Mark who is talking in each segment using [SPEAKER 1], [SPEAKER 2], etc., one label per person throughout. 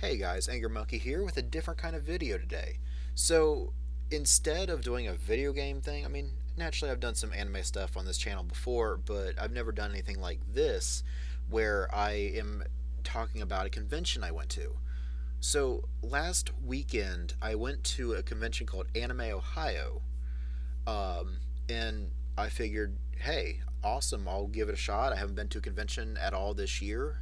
[SPEAKER 1] Hey guys, AngryMonkey here with a different kind of video today. So, instead of doing a video game thing, naturally I've done some anime stuff on this channel before, but I've never done anything like this where I am talking about a convention I went to. So, last weekend I went to a convention called Anime Ohio, and I figured, hey, awesome, I'll give it a shot. I haven't been to a convention at all this year,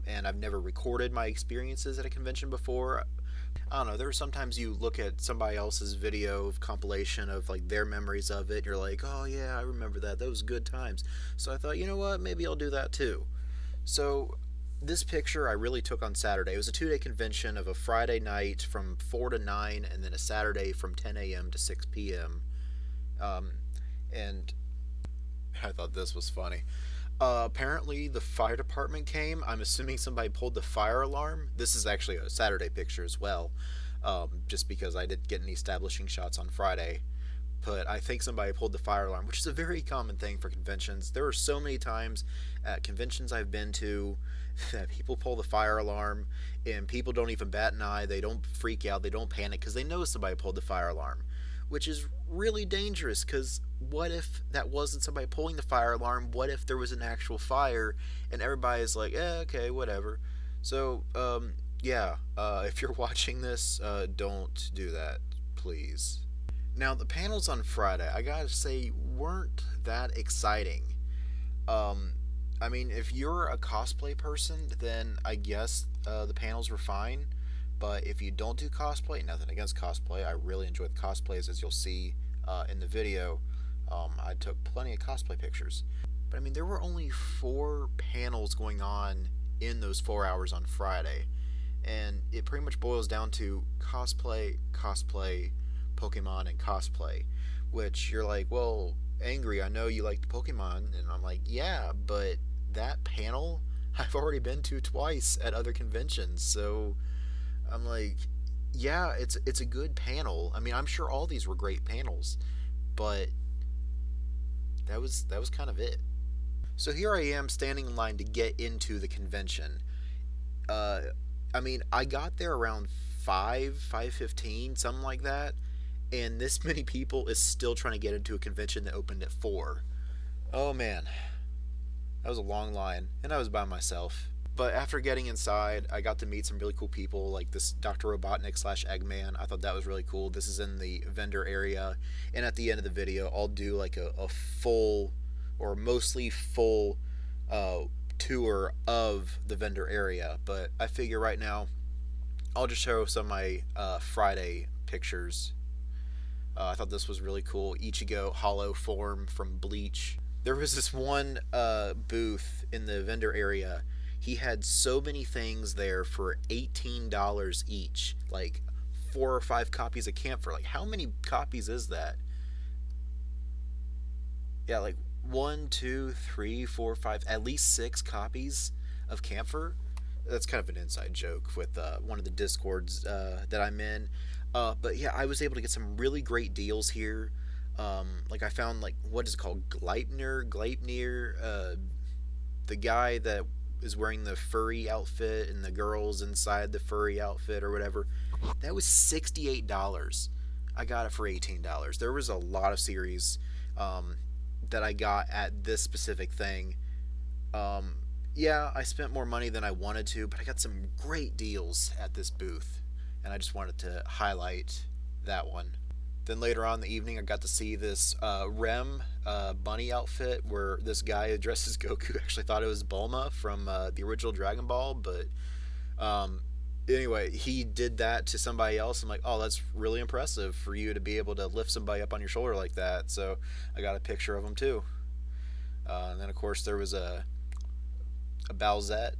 [SPEAKER 1] and I've never recorded my experiences at a convention before. I don't know. There are sometimes you look at somebody else's video of compilation of like their memories of it. And you're like, oh yeah, I remember that. Those good times. So I thought, you know what? Maybe I'll do that too. So this picture I really took on Saturday. It was a 2-day convention of a Friday night from 4 to 9, and then a Saturday from 10 a.m. to 6 p.m. Um, and I thought this was funny. Apparently, the fire department came. I'm assuming somebody pulled the fire alarm. This is actually a Saturday picture as well, just because I didn't get any establishing shots on Friday. But I think somebody pulled the fire alarm, which is a very common thing for conventions. There are so many times at conventions I've been to that people pull the fire alarm and people don't even bat an eye. They don't freak out. They don't panic because they know somebody pulled the fire alarm, which is really dangerous because what if that wasn't somebody pulling the fire alarm? What if there was an actual fire and everybody's like, okay, whatever. So, yeah, if you're watching this, don't do that, please. Now, the panels on Friday, I gotta say, weren't that exciting. Um, if you're a cosplay person, then I guess the panels were fine. But if you don't do cosplay, nothing against cosplay. I really enjoy the cosplays, as you'll see in the video. I took plenty of cosplay pictures. But there were only 4 panels going on in those 4 hours on Friday. And it pretty much boils down to cosplay, cosplay, Pokemon, and cosplay. Which you're like, well, Angry, I know you like the Pokemon. And I'm like, yeah, but that panel I've already been to twice at other conventions. So I'm like, yeah, it's a good panel. I'm sure all these were great panels, but that was kind of it. So here I am standing in line to get into the convention. Uh, I got there around 5:15, something like that, and this many people is still trying to get into a convention that opened at 4. Oh man, that was a long line, and I was by myself. But after getting inside, I got to meet some really cool people, like this Dr. Robotnik slash Eggman. I thought that was really cool. This is in the vendor area. And at the end of the video, I'll do like a full, or mostly full, tour of the vendor area. But I figure right now, I'll just show some of my Friday pictures. I thought this was really cool. Ichigo Hollow Form from Bleach. There was this one booth in the vendor area. He had so many things there for $18 each, like 4 or 5 copies of Camphor. Like, how many copies is that? Yeah, like 1, 2, 3, 4, 5, at least 6 copies of Camphor. That's kind of an inside joke with one of the discords that I'm in. But yeah, I was able to get some really great deals here. Like I found, like, what is it called, Gleipnir, the guy that is wearing the furry outfit and the girls inside the furry outfit or whatever. That was $68. I got it for $18. There was a lot of series that I got at this specific thing. Yeah, I spent more money than I wanted to, but I got some great deals at this booth, and I just wanted to highlight that one. Then later on in the evening, I got to see this Rem bunny outfit where this guy who dresses Goku actually thought it was Bulma from the original Dragon Ball. But anyway, he did that to somebody else. I'm like, oh, that's really impressive for you to be able to lift somebody up on your shoulder like that. So I got a picture of him too. And then, of course, there was a Bowsette.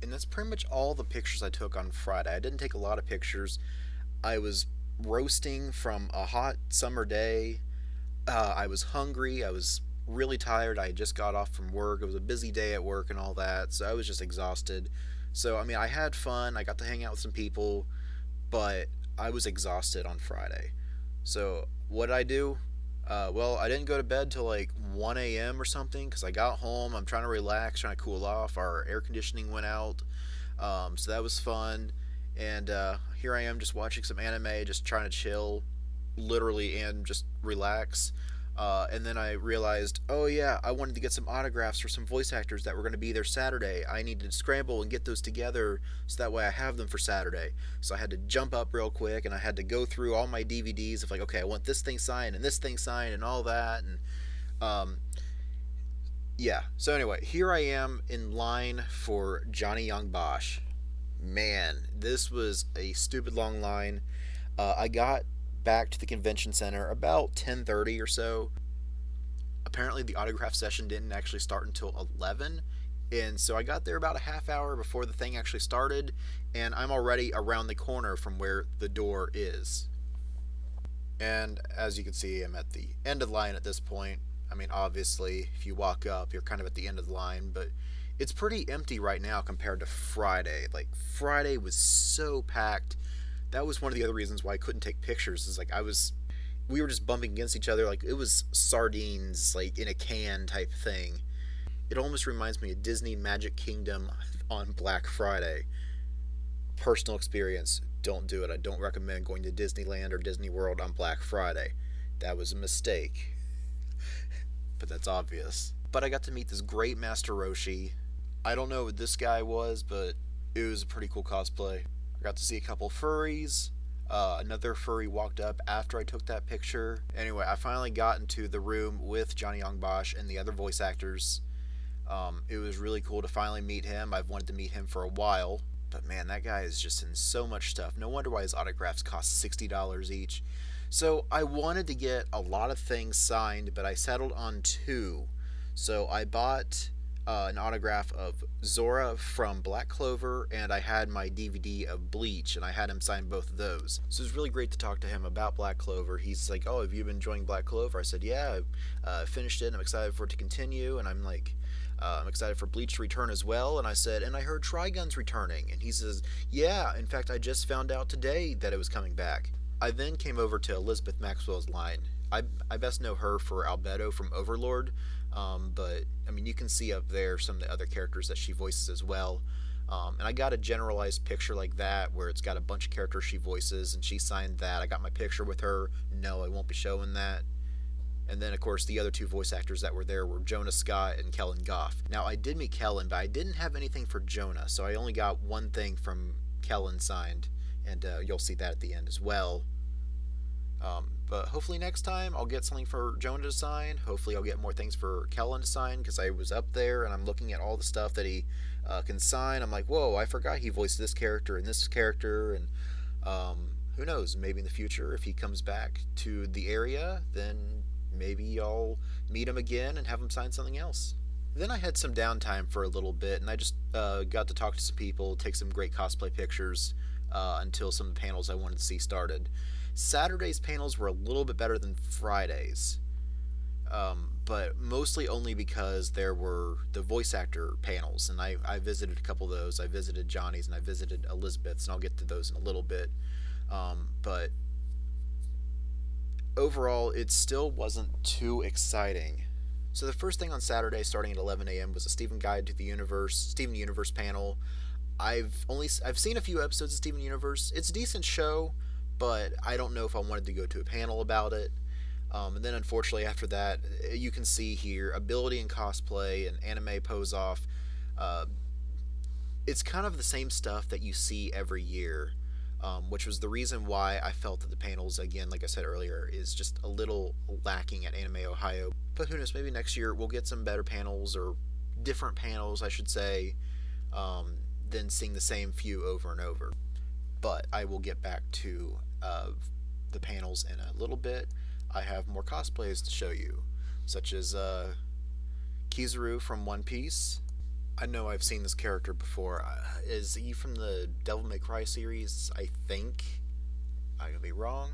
[SPEAKER 1] And that's pretty much all the pictures I took on Friday. I didn't take a lot of pictures. I was roasting from a hot summer day. I was hungry. I was really tired. I had just got off from work. It was a busy day at work and all that, so I was just exhausted. So, I had fun. I got to hang out with some people, but I was exhausted on Friday. So, what did I do? Well, I didn't go to bed till like 1 a.m. or something because I got home. I'm trying to relax, trying to cool off. Our air conditioning went out. So that was fun. And here I am just watching some anime, just trying to chill, literally, and just relax. And then I realized, oh yeah, I wanted to get some autographs for some voice actors that were going to be there Saturday. I needed to scramble and get those together so that way I have them for Saturday. So I had to jump up real quick and I had to go through all my DVDs of like, okay, I want this thing signed and this thing signed and all that. And um, yeah. So anyway, here I am in line for Johnny Young Bosch. Man, this was a stupid long line. I got back to the convention center about 10:30 or so. Apparently the autograph session didn't actually start until 11, and so I got there about a half hour before the thing actually started, and I'm already around the corner from where the door is. And as you can see, I'm at the end of the line at this point. I mean, obviously, if you walk up, you're kind of at the end of the line, but it's pretty empty right now compared to Friday. Like, Friday was so packed. That was one of the other reasons why I couldn't take pictures. Is like we were just bumping against each other like it was sardines, like in a can type thing. It almost reminds me of Disney Magic Kingdom on Black Friday. Personal experience, don't do it. I don't recommend going to Disneyland or Disney World on Black Friday. That was a mistake. But that's obvious. But I got to meet this great Master Roshi. I don't know what this guy was, but it was a pretty cool cosplay. I got to see a couple furries. Another furry walked up after I took that picture. Anyway, I finally got into the room with Johnny Young Bosch and the other voice actors. It was really cool to finally meet him. I've wanted to meet him for a while. But man, that guy is just in so much stuff. No wonder why his autographs cost $60 each. So I wanted to get a lot of things signed, but I settled on two. So I bought an autograph of Zora from Black Clover, and I had my DVD of Bleach, and I had him sign both of those. So it was really great to talk to him about Black Clover. He's like, oh, have you been enjoying Black Clover? I said, yeah, I finished it, and I'm excited for it to continue, and I'm like, I'm excited for Bleach to return as well. And I said, and I heard Trigun's returning. And he says, yeah, in fact, I just found out today that it was coming back. I then came over to Elizabeth Maxwell's line. I best know her for Albedo from Overlord, but I mean, you can see up there some of the other characters that she voices as well. And I got a generalized picture like that where it's got a bunch of characters she voices, and she signed that. I got my picture with her. No, I won't be showing that. And then, of course, the other two voice actors that were there were Jonah Scott and Kellen Goff. Now, I did meet Kellen, but I didn't have anything for Jonah, so I only got one thing from Kellen signed, and you'll see that at the end as well. But hopefully next time I'll get something for Jonah to sign. Hopefully I'll get more things for Kellen to sign, because I was up there and I'm looking at all the stuff that he can sign. I'm like, whoa, I forgot he voiced this character and this character, and who knows, maybe in the future if he comes back to the area, then maybe I'll meet him again and have him sign something else. Then I had some downtime for a little bit, and I just got to talk to some people, take some great cosplay pictures until some of the panels I wanted to see started. Saturday's panels were a little bit better than Friday's, but mostly only because there were the voice actor panels, and I visited a couple of those. I visited Johnny's and I visited Elizabeth's, and I'll get to those in a little bit. But overall, it still wasn't too exciting. So the first thing on Saturday, starting at 11 a.m., was a Steven Universe panel. I've seen a few episodes of Steven Universe. It's a decent show, but I don't know if I wanted to go to a panel about it. And then unfortunately after that, you can see here, ability and cosplay and anime pose off. It's kind of the same stuff that you see every year, which was the reason why I felt that the panels, again, like I said earlier, is just a little lacking at Anime Ohio. But who knows, maybe next year we'll get some better panels, or different panels, I should say, than seeing the same few over and over. But I will get back to the panels in a little bit. I have more cosplays to show you, such as Kizaru from One Piece. I know I've seen this character before. Is he from the Devil May Cry series? I think. I could be wrong.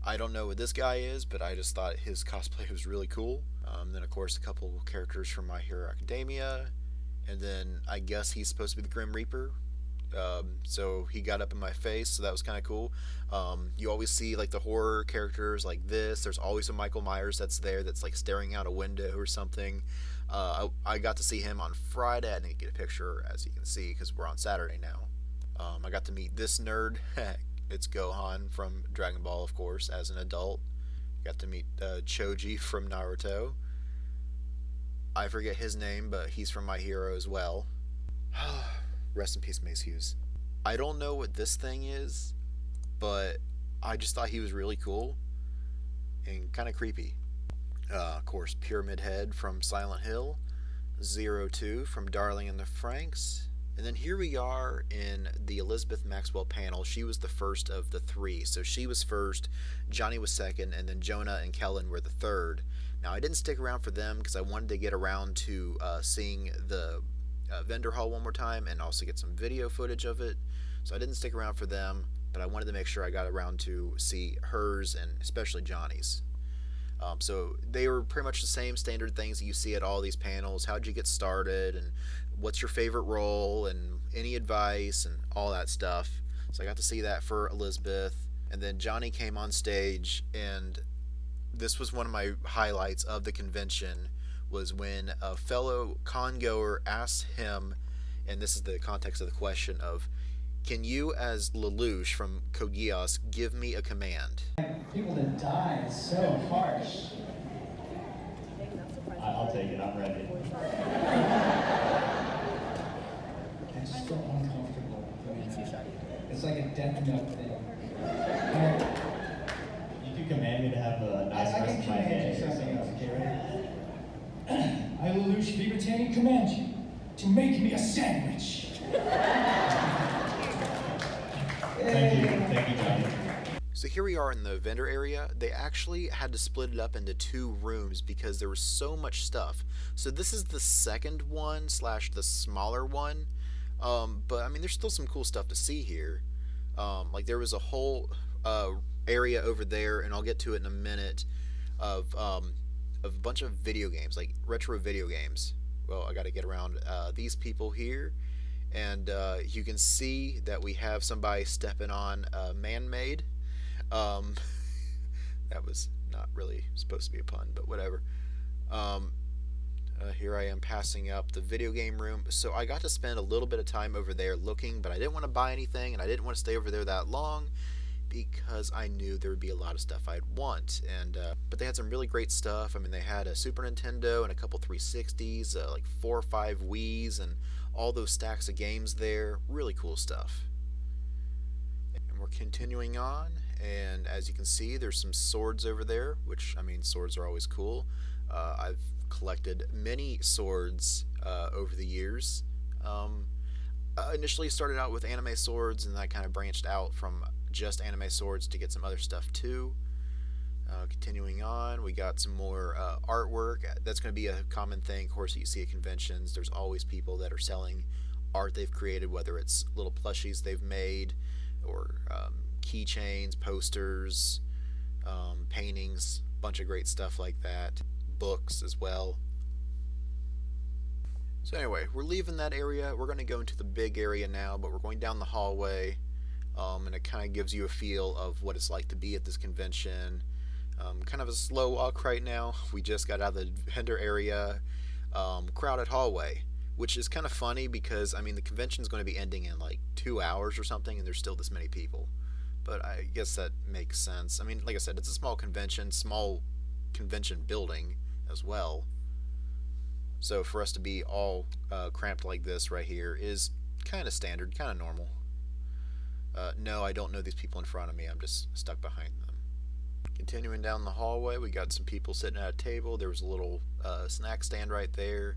[SPEAKER 1] I don't know what this guy is, but I just thought his cosplay was really cool. Then, of course, a couple characters from My Hero Academia. And then I guess he's supposed to be the Grim Reaper. So he got up in my face, so that was kind of cool. You always see like the horror characters like this. There's always a Michael Myers that's there, that's like staring out a window or something. I got to see him on Friday. I didn't get a picture, as you can see, because we're on Saturday now. I got to meet this nerd. It's Gohan from Dragon Ball, of course, as an adult. Got to meet Choji from Naruto. I forget his name, but he's from My Hero as well. Rest in peace, Mace Hughes. I don't know what this thing is, but I just thought he was really cool and kind of creepy. Of course, Pyramid Head from Silent Hill, 02 from Darling in the Franxx, and then here we are in the Elizabeth Maxwell panel. She was the first of the three, so she was first, Johnny was second, and then Jonah and Kellen were the third. Now, I didn't stick around for them because I wanted to get around to seeing the vendor hall one more time and also get some video footage of it, so I didn't stick around for them, but I wanted to make sure I got around to see hers and especially Johnny's. So they were pretty much the same standard things that you see at all these panels. How'd you get started, and what's your favorite role, and any advice, and all that stuff. So I got to see that for Elizabeth. And then Johnny came on stage, and this was one of my highlights of the convention, was when a fellow congoer asked him, and this is the context of the question of, can you, as Lelouch from Code Geass, give me a command?
[SPEAKER 2] People that die is so harsh.
[SPEAKER 3] I'll take it, I'm ready.
[SPEAKER 2] I'm just so uncomfortable. It's like a death note thing.
[SPEAKER 3] You can command me to have a nice rest of my day.
[SPEAKER 2] I can command you something else, okay, ready? I, Lelouch Libertanian, command you to make me a sandwich.
[SPEAKER 3] Thank you, Johnny.
[SPEAKER 1] So here we are in the vendor area. They actually had to split it up into 2 rooms because there was so much stuff. So this is the second one / the smaller one. But I mean, there's still some cool stuff to see here. Like there was a whole area over there, and I'll get to it in a minute, of a bunch of video games, like retro video games. Well, I got to get around these people here. And you can see that we have somebody stepping on man-made. That was not really supposed to be a pun, but whatever. Here I am passing up the video game room. So I got to spend a little bit of time over there looking, but I didn't want to buy anything, and I didn't want to stay over there that long because I knew there would be a lot of stuff I'd want. And but they had some really great stuff. I mean, they had a Super Nintendo and a couple 360s, like 4 or 5 Wiis, and all those stacks of games there. Really cool stuff. And we're continuing on, and as you can see, there's some swords over there, which, I mean, swords are always cool. I've collected many swords over the years. I initially started out with anime swords, and I kind of branched out from just anime swords to get some other stuff too. Continuing on, we got some more artwork. That's going to be a common thing, of course, that you see at conventions. There's always people that are selling art they've created, whether it's little plushies they've made, or keychains, posters, paintings, bunch of great stuff like that. Books as well. So anyway, we're leaving that area. We're going to go into the big area now, but we're going down the hallway, and it kind of gives you a feel of what it's like to be at this convention. Kind of a slow walk right now. We just got out of the vendor area, crowded hallway, which is kind of funny because, I mean, the convention is going to be ending in like 2 hours or something, and there's still this many people. But I guess that makes sense. I mean, like I said, it's a small convention building as well. So for us to be all cramped like this right here is kind of standard, kind of normal. No, I don't know these people in front of me. I'm just stuck behind them. Continuing down the hallway, we got some people sitting at a table. There was a little snack stand right there.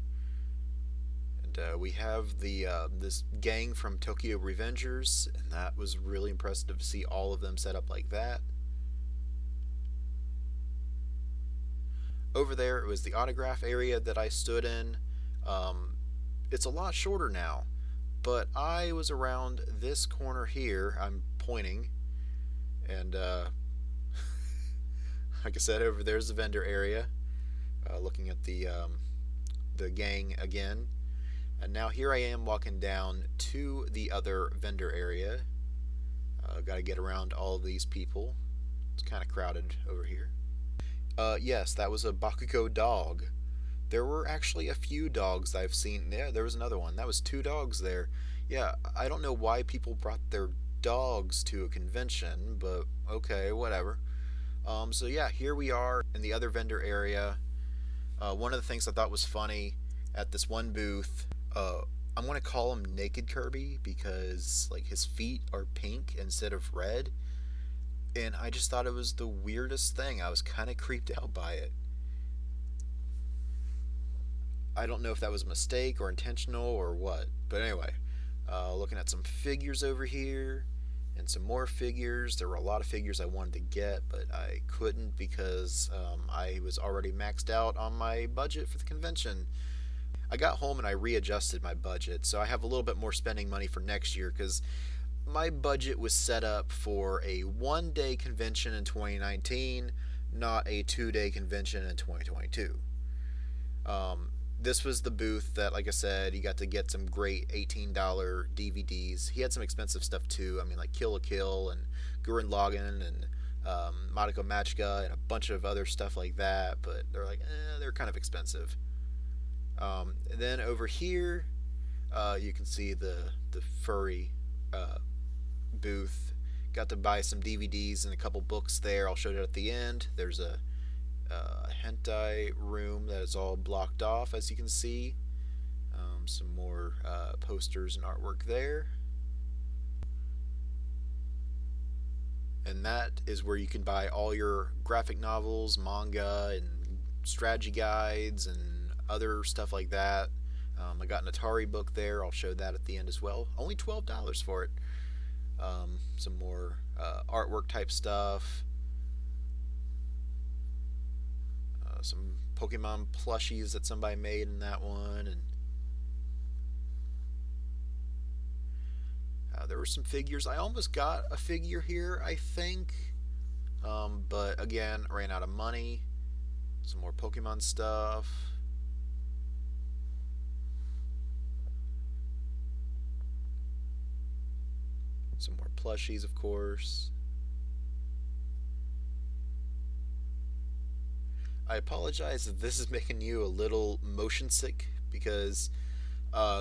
[SPEAKER 1] And we have the this gang from Tokyo Revengers, and that was really impressive to see all of them set up like that. Over there, it was the autograph area that I stood in. It's a lot shorter now, but I was around this corner here. I'm pointing, and like I said, over there's the vendor area. Looking at the gang again, and now here I am walking down to the other vendor area. Got to get around all of these people. It's kind of crowded over here. Yes, that was a Bakugo dog. There were actually a few dogs I've seen. Yeah, there was another one. That was two dogs there. Yeah, I don't know why people brought their dogs to a convention, but okay, whatever. So yeah, here we are in the other vendor area. One of the things I thought was funny at this one booth, I'm gonna call him Naked Kirby because like his feet are pink instead of red, and I just thought it was the weirdest thing. I was kind of creeped out by it. I don't know if that was a mistake or intentional or what, but anyway, looking at some figures over here and some more figures. There were a lot of figures I wanted to get, but I couldn't because I was already maxed out on my budget for the convention. I got home and I readjusted my budget, so I have a little bit more spending money for next year because my budget was set up for a 1 day convention in 2019, not a 2 day convention in 2022. This was the booth that, like I said, you got to get some great $18 DVDs. He had some expensive stuff too. I mean, like Kill la Kill and Gurren Lagann and Madoka Magica and a bunch of other stuff like that. But they're like, they're kind of expensive. And then over here, you can see the furry booth. Got to buy some DVDs and a couple books there. I'll show it at the end. There's a hentai room that is all blocked off, as you can see. Some more posters and artwork there. And that is where you can buy all your graphic novels, manga, and strategy guides, and other stuff like that. I got an Atari book there. I'll show that at the end as well. Only $12 for it. Some more artwork type stuff. Some Pokemon plushies that somebody made in that one, and there were some figures. I almost got a figure here, I think, but again, ran out of money. Some more Pokemon stuff. Some more plushies, of course. I apologize if this is making you a little motion sick because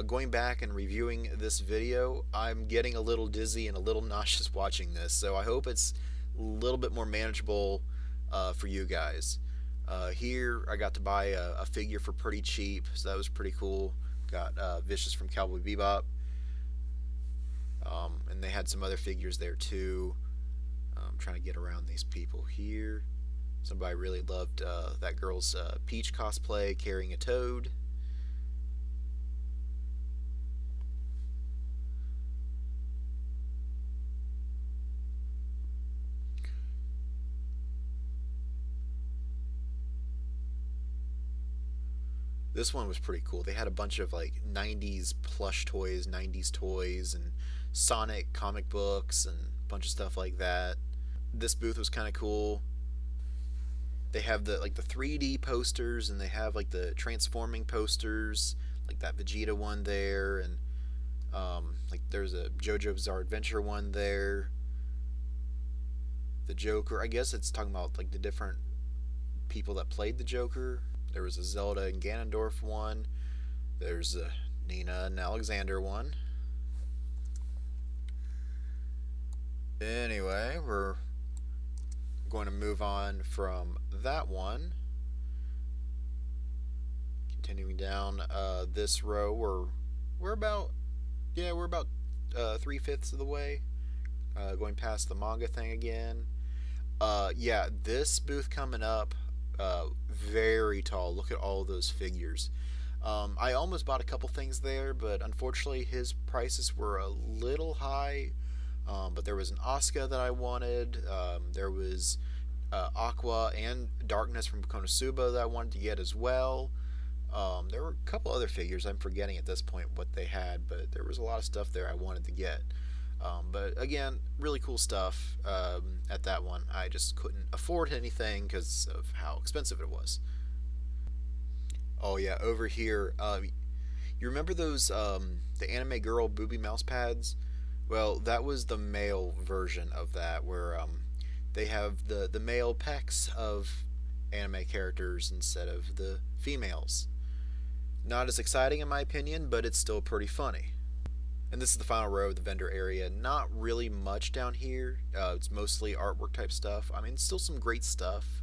[SPEAKER 1] going back and reviewing this video, I'm getting a little dizzy and a little nauseous watching this. So I hope it's a little bit more manageable for you guys. Here I got to buy a figure for pretty cheap, so that was pretty cool. Got Vicious from Cowboy Bebop. And they had some other figures there too. I'm trying to get around these people here. Somebody really loved that girl's Peach cosplay carrying a toad. This one was pretty cool. They had a bunch of like 90s plush toys, 90s toys, and Sonic comic books, and a bunch of stuff like that. This booth was kind of cool. They have the 3D posters, and they have like the transforming posters, like that Vegeta one there, and like there's a JoJo Bizarre Adventure one there. The Joker, I guess it's talking about like the different people that played the Joker. There was a Zelda and Ganondorf one. There's a Nina and Alexander one. Anyway, we're going to move on from that one. Continuing down this row, we're about 3/5 of the way. Going past the manga thing again. Yeah, this booth coming up, very tall. Look at all those figures. I almost bought a couple things there, but unfortunately his prices were a little high. But there was an Asuka that I wanted. There was Aqua and Darkness from Konosuba that I wanted to get as well. There were a couple other figures. I'm forgetting at this point what they had, but there was a lot of stuff there I wanted to get. But again, really cool stuff at that one. I just couldn't afford anything because of how expensive it was. Oh yeah, over here, you remember those the anime girl booby mouse pads? Well, that was the male version of that, where they have the male pecs of anime characters instead of the females. Not as exciting in my opinion, but it's still pretty funny. And this is the final row of the vendor area. Not really much down here. It's mostly artwork type stuff. I mean, still some great stuff,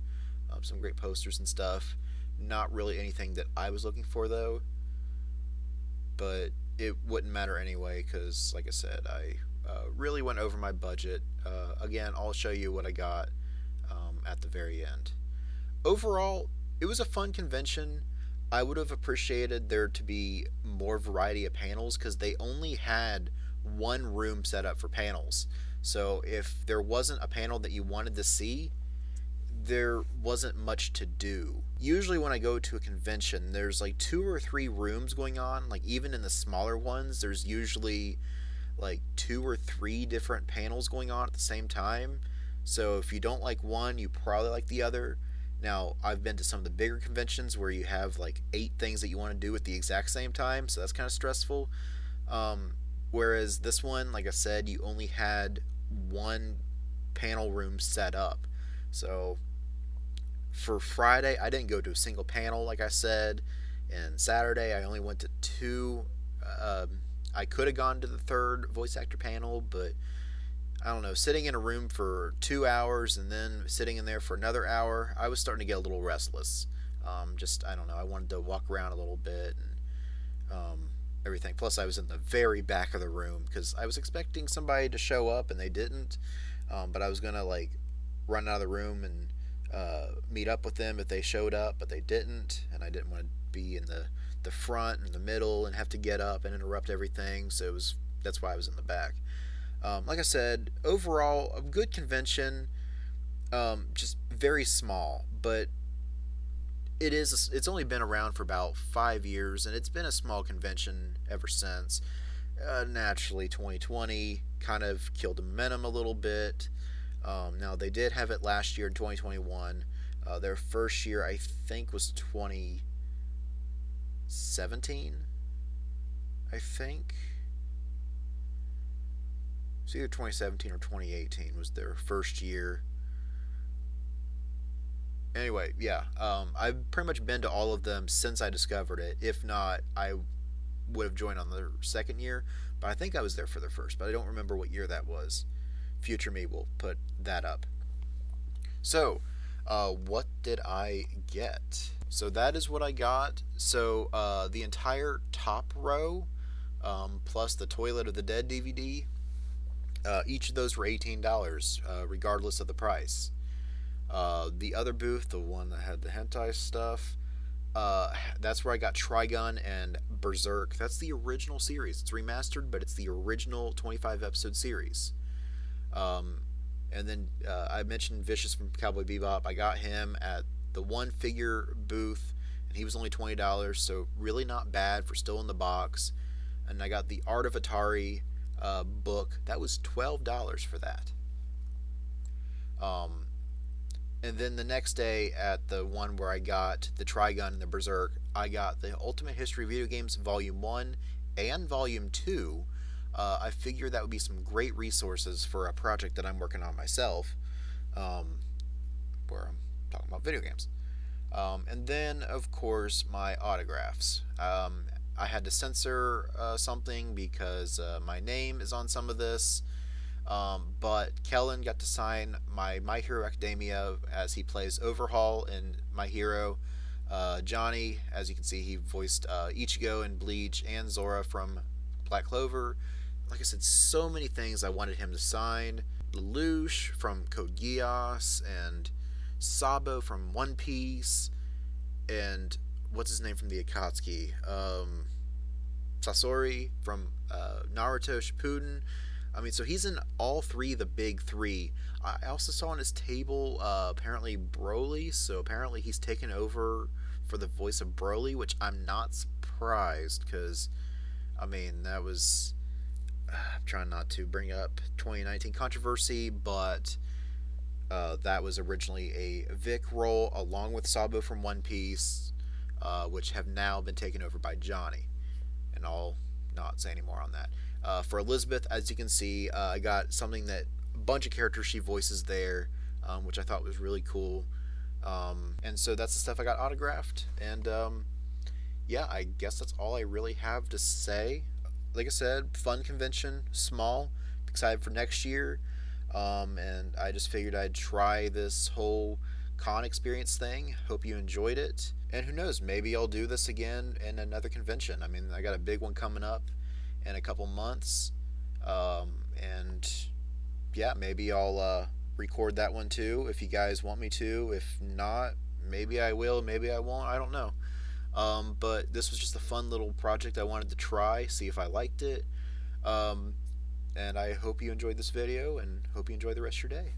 [SPEAKER 1] some great posters and stuff. Not really anything that I was looking for though, but it wouldn't matter anyway because, like I said, I really went over my budget. Again, I'll show you what I got at the very end. Overall, it was a fun convention. I would have appreciated there to be more variety of panels because they only had one room set up for panels. So if there wasn't a panel that you wanted to see, there wasn't much to do. Usually when I go to a convention, there's like 2 or 3 rooms going on. Like even in the smaller ones, there's usually like 2 or 3 different panels going on at the same time. So if you don't like one, you probably like the other. Now, I've been to some of the bigger conventions where you have like 8 things that you want to do at the exact same time, so that's kind of stressful. Whereas this one, like I said, you only had one panel room set up. So for Friday, I didn't go to a single panel, like I said. And Saturday, I only went to 2. I could have gone to the 3rd voice actor panel, but I don't know, sitting in a room for 2 hours and then sitting in there for another hour, I was starting to get a little restless. I don't know, I wanted to walk around a little bit and everything. Plus, I was in the very back of the room because I was expecting somebody to show up and they didn't. But I was going to like run out of the room and meet up with them if they showed up, but they didn't. And I didn't want to be in the front and the middle and have to get up and interrupt everything. So that's why I was in the back. Like I said, overall, a good convention, just very small, but it's only been around for about 5 years, and it's been a small convention ever since. Naturally, 2020 kind of killed the momentum a little bit. Now, they did have it last year in 2021. Their first year, I think, was 2017, I think. It's either 2017 or 2018 was their first year. Anyway, yeah, I've pretty much been to all of them since I discovered it. If not, I would have joined on their second year, but I think I was there for their first, but I don't remember what year that was. Future me will put that up. So, what did I get? So that is what I got. So, the entire top row, plus the Toilet of the Dead DVD, each of those were $18, regardless of the price. The other booth, the one that had the hentai stuff, that's where I got Trigun and Berserk. That's the original series. It's remastered, but it's the original 25 episode series. And then I mentioned Vicious from Cowboy Bebop. I got him at the one figure booth, and he was only $20, so really not bad for still in the box. And I got the Art of Atari book. That was $12 for that. And then the next day at the one where I got the Trigun and the Berserk, I got the Ultimate History Video Games Volume 1 and Volume 2. I figured that would be some great resources for a project that I'm working on myself, where I'm talking about video games. And then, of course, my autographs. I had to censor something because my name is on some of this. But Kellen got to sign My Hero Academia as he plays Overhaul in My Hero. Johnny, as you can see, he voiced Ichigo in Bleach and Zora from Black Clover. Like I said, so many things I wanted him to sign. Lelouch from Code Geass, and Sabo from One Piece, and what's his name from the Akatsuki? Sasori from Naruto Shippuden. I mean, so he's in all 3 of the big 3. I also saw on his table, apparently Broly, so apparently he's taken over for the voice of Broly, which I'm not surprised, because, I mean, that was... I'm trying not to bring up 2019 controversy, but that was originally a Vic role, along with Sabo from One Piece, which have now been taken over by Johnny. And I'll not say any more on that. For Elizabeth, as you can see, I got something that a bunch of characters she voices there, which I thought was really cool. And so that's the stuff I got autographed. And yeah, I guess that's all I really have to say. Like I said, fun convention, small, excited for next year. And I just figured I'd try this whole con experience thing. Hope you enjoyed it. And who knows, maybe I'll do this again in another convention. I mean, I got a big one coming up in a couple months. And yeah, maybe I'll record that one too if you guys want me to. If not, maybe I will, maybe I won't. I don't know. But this was just a fun little project I wanted to try, see if I liked it. Um, and I hope you enjoyed this video and hope you enjoy the rest of your day.